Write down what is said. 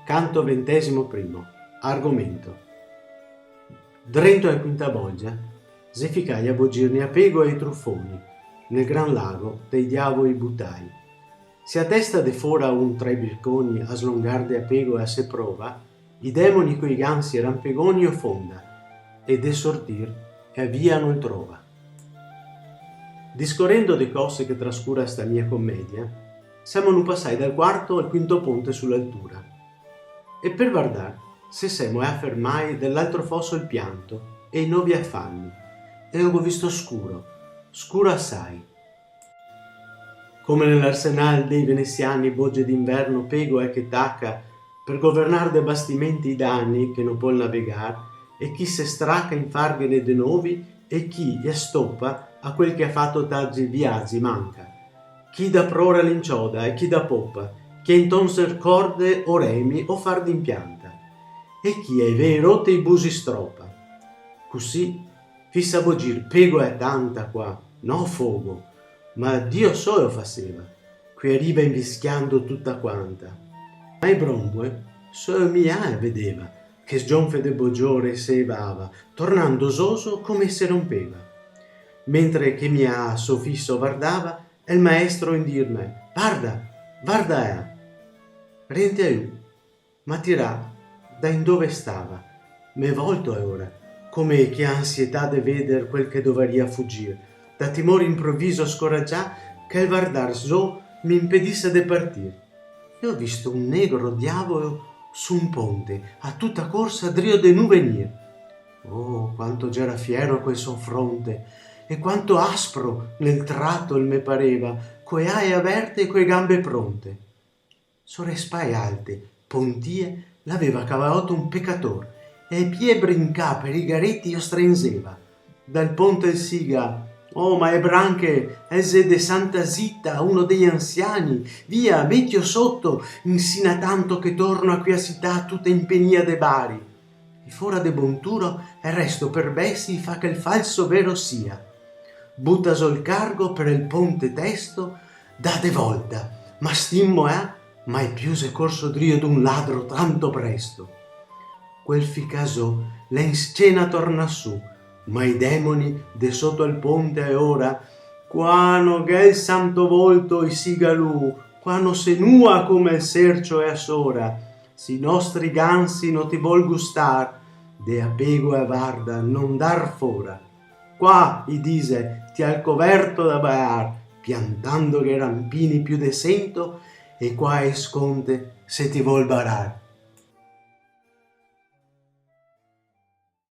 Canto 21. Argomento. Drento e Quinta Bolgia, se ficai a bogirni a pego e truffoni, nel gran lago dei diavoli buttai. Se a testa de fora un tra i birconi a slongarde a pego e a se prova, i demoni coi gansi rampegoni o fonda, ed de sortir e via non trova. Discorrendo de cose che trascura sta mia commedia, siamo nu passai dal quarto al quinto ponte sull'altura. E per guardar, se semo e affermai dell'altro fosso il pianto e i nuovi affanni, e ho visto scuro, scuro assai. Come nell'arsenal dei veneziani bogge d'inverno pego e che tacca per governar de bastimenti i danni che non può navegar, e chi se straca in farghene de novi e chi gli stoppa a quel che ha fatto taggi viaggi manca. Chi da prora l'incioda e chi da poppa, che intonser corde o remi o far d'impianta, e chi ai vei rotte i busi stroppa. Così fissa bogir pego è tanta qua, no fogo, ma Dio solo faceva, qui arriva invischiando tutta quanta. Ma i brombue solo mia vedeva, che sgionfe de bogiore se evava, tornando soso come se rompeva. Mentre che mia soffisso guardava, e il maestro in dirme, guarda, rente aiù, ma tirà da in dove stava, m'è volto è ora, come che ansietà de veder quel che doveria fuggir, da timore improvviso scoraggià, che il guardar so mi impedisse de partir. E ho visto un negro diavolo su un ponte, a tutta corsa drio de nu venir. Oh, quanto c'era fiero quel suo fronte, e quanto aspro nel tratto il me pareva, coi aie aperte e coi gambe pronte. Sore spae alte, pontie, l'aveva cavalcato un peccator, e ai piedi brincà per i garetti io strenzeva. Dal ponte il siga, oh, ma è branche, ese de Santa Zita, uno degli anziani, via, mettio sotto, insina tanto che torno a quia città tutta in penia de bari. E fora de bonturo, e resto per bessi fa che il falso vero sia. Buttaso il cargo per il ponte testo, da de volta, ma stimmo mai più se corso drio d'un ladro tanto presto. Quel ficaso le in scena torna su, ma i demoni de sotto al ponte e ora, quano che il santo volto i sigalù, quano se nua come il sercio e a sora, si nostri gansi no ti vol gustar, de apego e avarda non dar fora. Qua, i dise, ti al coverto da baiar, piantando che rampini più de cento, e qua esconte se ti vol barar.